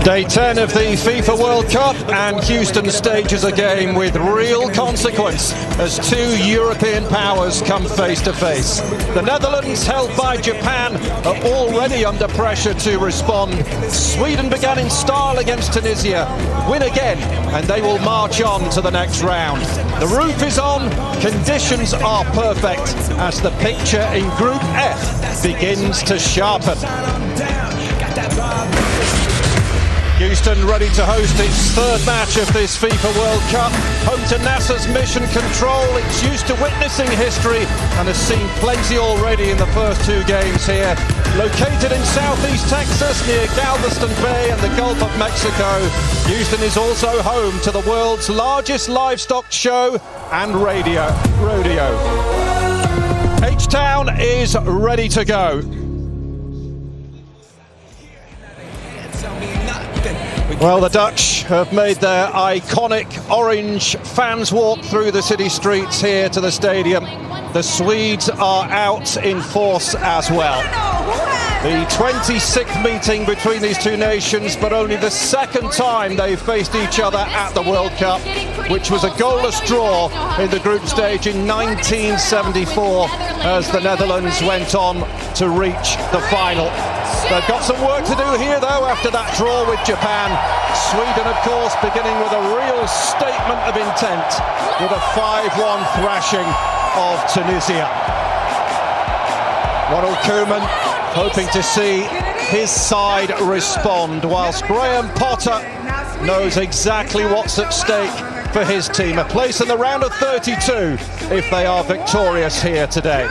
Day 10 of the FIFA World Cup, and Houston stages a game with real consequence as two European powers come face to face. The Netherlands, held by Japan, are already under pressure to respond. Sweden began in style against Tunisia, win again, and they will march on to the next round. The roof is on, conditions are perfect as the picture in Group F begins to sharpen. Houston ready to host its third match of this FIFA World Cup. Home to NASA's Mission Control. It's used to witnessing history and has seen plenty already in the first two games here. Located in southeast Texas near Galveston Bay and the Gulf of Mexico, Houston is also home to the world's largest livestock show and rodeo. H-Town is ready to go. Well, the Dutch have made their iconic orange fans walk through the city streets here to the stadium. The Swedes are out in force as well. The 26th meeting between these two nations, but only the second time they've faced each other at the World Cup, which was a goalless draw in the group stage in 1974 as the Netherlands went on to reach the final. They've got some work to do here, though, after that draw with Japan. Sweden, of course, beginning with a real statement of intent with a 5-1 thrashing of Tunisia. Ronald Koeman hoping to see his side respond, whilst Graham Potter knows exactly what's at stake for his team. A place in the round of 32 if they are victorious here today.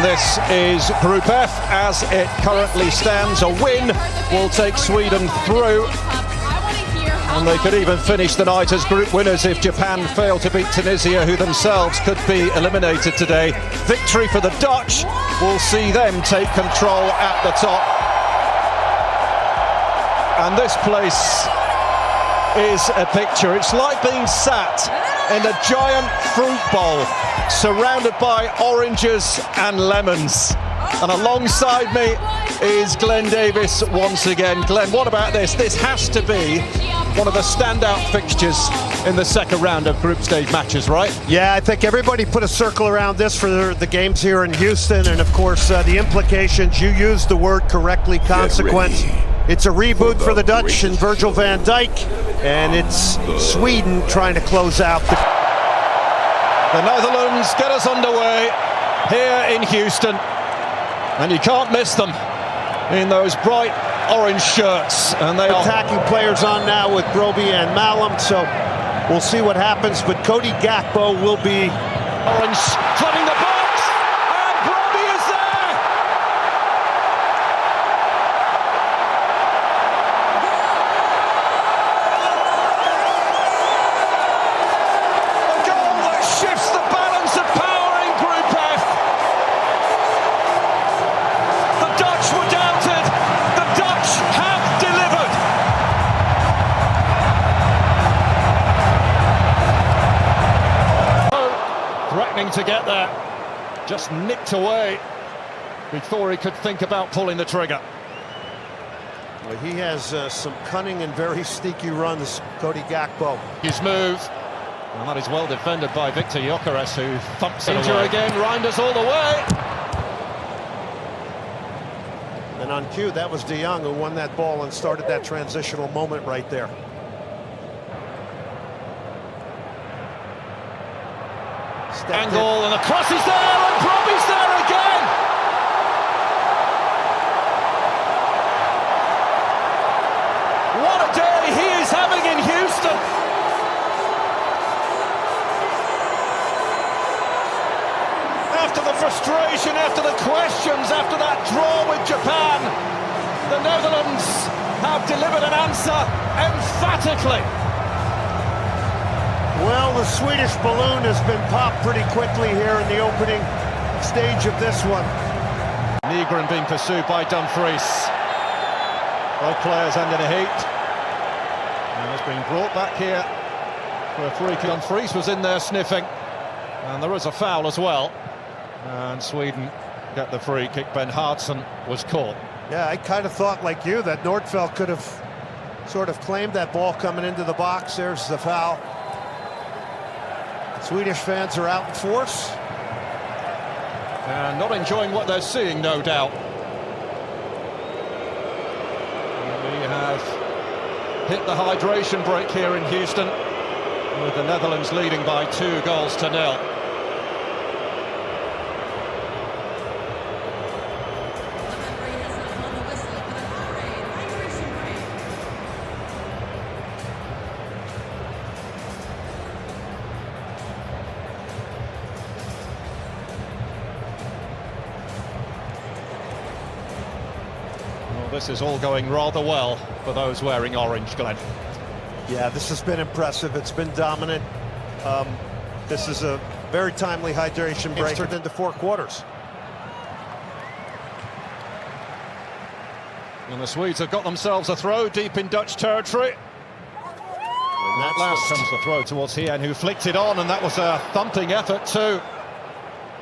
This is Group F as it currently stands. A win will take Sweden through, and they could even finish the night as group winners if Japan fail to beat Tunisia, who themselves could be eliminated today. Victory for the Dutch will see them take control at the top. And this place is a picture. It's like being sat in a giant fruit bowl surrounded by oranges and lemons. And alongside me is Glenn Davis once again. Glenn, what about this? This has to be one of the standout fixtures in the second round of group stage matches, right? Yeah, I think everybody put a circle around this for the games here in Houston, and of course the implications. You used the word correctly, consequence. It's a reboot for the Dutch and Virgil van Dijk, and it's Sweden trying to close out the Netherlands get us underway here in Houston, and you can't miss them in those bright orange shirts. And they are attacking players on now with Brobbey and Malum, so we'll see what happens. But Cody Gakpo will be orange, flooding the box, and Brobbey is there. A goal that shifts the balance of power in Group F. The Dutch were doubted. The Dutch have delivered. Threatening to get there, just nicked away before he could think about pulling the trigger. Well, he has some cunning and very sneaky runs, Cody Gakpo. His move, and that is well defended by Victor Gyökeres, who thumps it away. Again, Reinders all the way. And on cue, that was De Jong who won that ball and started that transitional moment right there. Angle, and the cross is there, and Brobbey's there again. What a day he is having in Houston. After the frustration, after the questions, after that draw with Japan, the Netherlands have delivered an answer emphatically. Well, the Swedish balloon has been popped pretty quickly here in the opening stage of this one. Nygren being pursued by Dumfries. Both players under the heat. Now it's being brought back here Referee Dumfries was in there sniffing, and there was a foul as well. And Sweden get the free kick. Ben Hartson was caught. Yeah, I kind of thought, like you, that Nordfeldt could have sort of claimed that ball coming into the box. There's the foul. Swedish fans are out in force. And not enjoying what they're seeing, no doubt. We have hit the hydration break here in Houston, with the Netherlands leading by 2-0. This is all going rather well for those wearing orange, Glenn. Yeah, this has been impressive. It's been dominant. This is a very timely hydration break. It's turned into 4 quarters. And the Swedes have got themselves a throw deep in Dutch territory. And at last comes the throw towards Hien, who flicked it on, and that was a thumping effort too.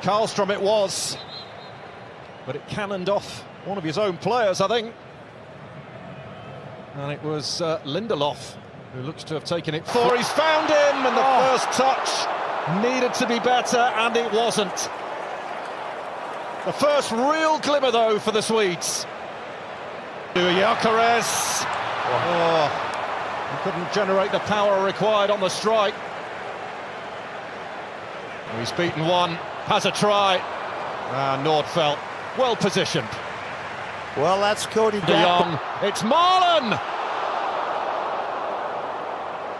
Karlstrom it was, but it cannoned off one of his own players, I think. And it was Lindelof who looks to have taken it for. He's found him, and the first touch needed to be better, and it wasn't. The first real glimmer, though, for the Swedes. Gyökeres. He couldn't generate the power required on the strike. He's beaten one, has a try. Nordfeldt, well positioned. Well, that's Cody Gakpo. It's Marlon!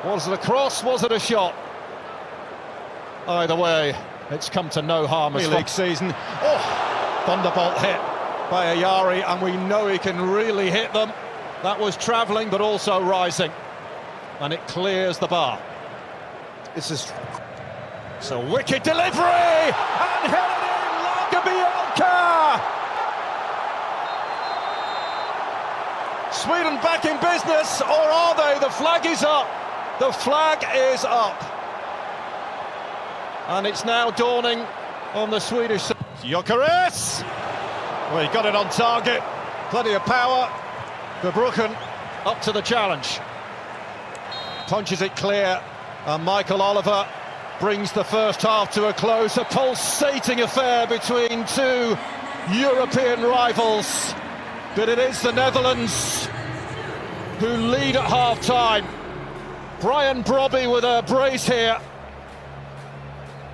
Was it a cross? Was it a shot? Either way, it's come to no harm as league season. Thunderbolt hit by Ayari, and we know he can really hit them. That was travelling, but also rising. And it clears the bar. This is... It's a wicked delivery! And hit it in, Bianca! Sweden back in business, or are they? The flag is up. The flag is up. And it's now dawning on the Swedish side. Gyökeres! Well, he got it on target. Plenty of power. Verbruggen up to the challenge. Punches it clear. And Michael Oliver brings the first half to a close. A pulsating affair between two European rivals. But it is the Netherlands who lead at half-time. Brian Brobbey with a brace here.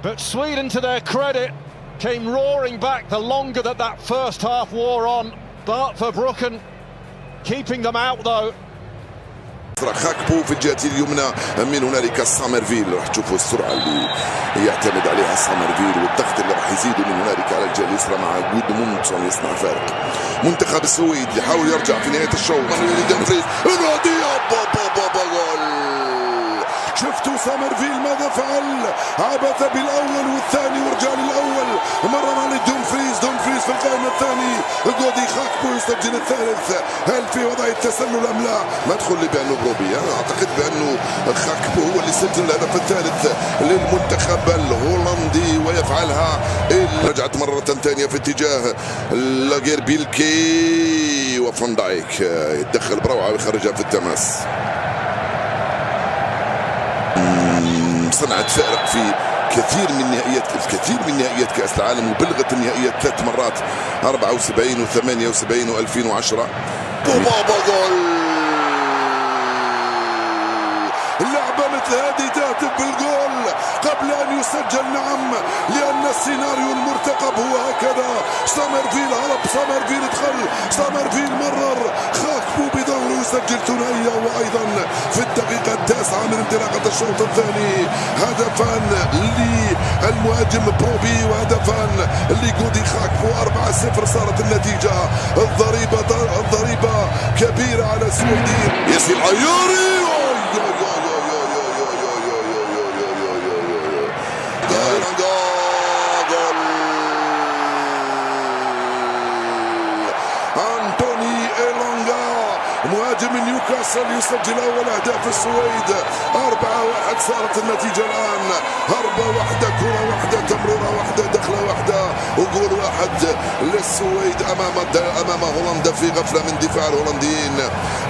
But Sweden, to their credit, came roaring back the longer that first half wore on. But Verbruggen keeping them out, though. Gakpo في الجهة اليمنى، من هنالك سامرفيل. راح تشوفوا السرعة اللي يعتمد عليها سامرفيل والضغط اللي راح يزيد من هنالك على الجهة اليسرى مع وود مونسون يصنع فارق. منتخب السويد يحاول يرجع في نهاية الشوط. دمفريز جول. شفتوا سامرفيل ماذا فعل؟ عبث بالاول والثاني ورجال الاول، مرر على دمفريز في القائمة الثاني. كودي غاكبو يسجل الثالث. هل في وضع التسلل ام لا؟ ما تدخل لي بانه بروبي، انا اعتقد بانه غاكبو هو اللي سجل الهدف الثالث للمنتخب الهولندي، ويفعلها رجعت مرة ثانية في اتجاه لاجير بيلكي، وفان دايك يتدخل بروعة ويخرجها في التماس. صنعت فارق في الكثير من نهائيات كأس العالم، وبلغت النهائيات 3 مرات، 74 و78 و2010. وبابا جول. اللعبة مثل هذه تهتف بالجول قبل أن يسجل، نعم، لأن السيناريو المرتقب هو هكذا. سامرفيل هرب، سامرفيل دخل، سامرفيل مرر، غاكبو بدوره يسجل ثنائية، وأيضا في الدقيقة 9 من انطلاقة الشوط الثاني هدفان للمهاجم بروبي وهدفان لكودي غاكبو. 4-0 صارت النتيجة. الضريبة كبيرة على السويدين. ياسين عياري أنتوني إيلانغا مهاجم نيوكاسل نيوكاسل يسجل أول أهداف السويد. 4-1 صارت النتيجة الآن. هربة واحدة، كرة واحدة، تمريرة واحدة، دخلة واحدة، وجول واحد للسويد أمام هولندا في غفلة من دفاع الهولنديين.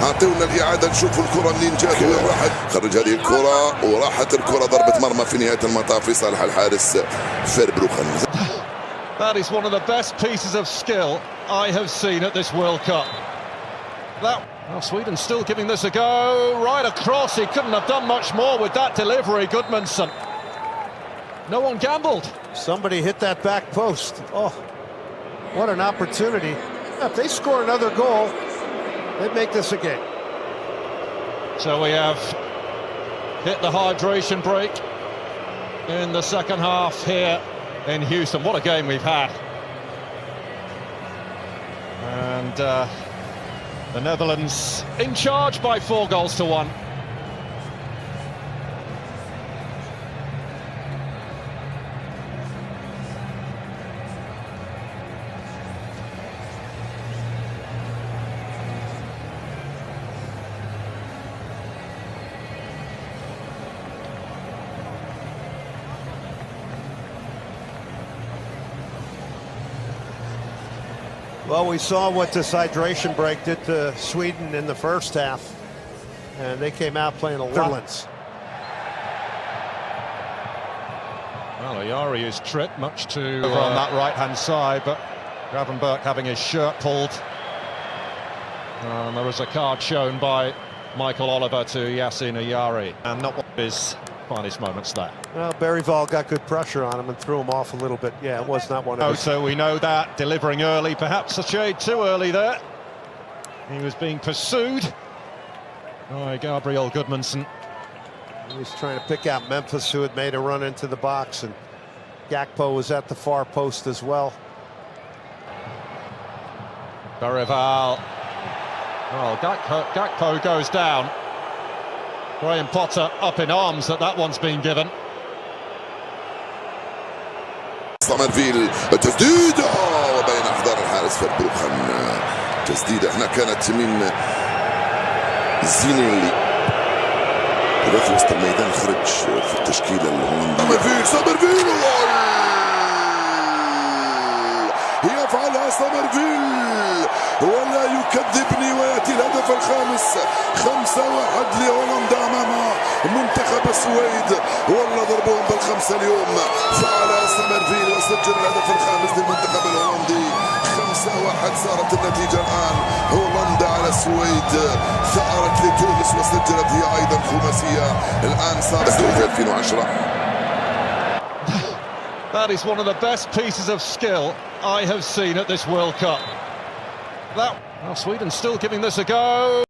أعطونا الإعادة نشوف الكرة منين جات وين راحت. خرج هذه الكرة وراحت الكرة ضربة مرمى في نهاية المطاف في صالح الحارس فيربروخن. That is one of the best pieces of skill I have seen at this World Cup. Sweden still giving this a go, right across. He couldn't have done much more with that delivery, Goodmanson. No one gambled. Somebody hit that back post. Oh, what an opportunity. If they score another goal, they'd make this a game. So we have hit the hydration break in the second half here in Houston. What a game we've had. And the Netherlands in charge by 4-1. Well, we saw what this hydration break did to Sweden in the first half, and they came out playing a lot. Well, Ayari is tripped much to over on that right-hand side, but Gravenberch having his shirt pulled. And there was a card shown by Michael Oliver to Yassin Ayari, and not one of his finest moments there. Well, Berryval got good pressure on him and threw him off a little bit. Yeah, it was not one of his. So we know that, delivering early, perhaps a shade too early there. He was being pursued by Gabriel Goodmanson. He was trying to pick out Memphis, who had made a run into the box, and Gakpo was at the far post as well. Berryval. Well, Gakpo goes down. Graham Potter up in arms that one's been given. سامرفيل تسديدة وبين أحضان الحارس فيربروخن. تسديدة هنا كانت تميم زينيلي في وسط الميدان، خرج في التشكيلة الهولندية. سامرفيل يفعلها سامرفيل ولا يكذبني، ويأتي الهدف الخامس. 5-1 لهولندا أمام منتخب السويد. والله ضربوهم بالخمسة اليوم. فعل سامرفيل وسجل الهدف الخامس للمنتخب الهولندي. 5-1 صارت النتيجة الآن. هولندا على السويد. ثأرت لتونس وسجلت هي أيضا خماسية. الآن صارت في 2010. That is one of the best pieces of skill I have seen at this World Cup. Sweden still giving this a go.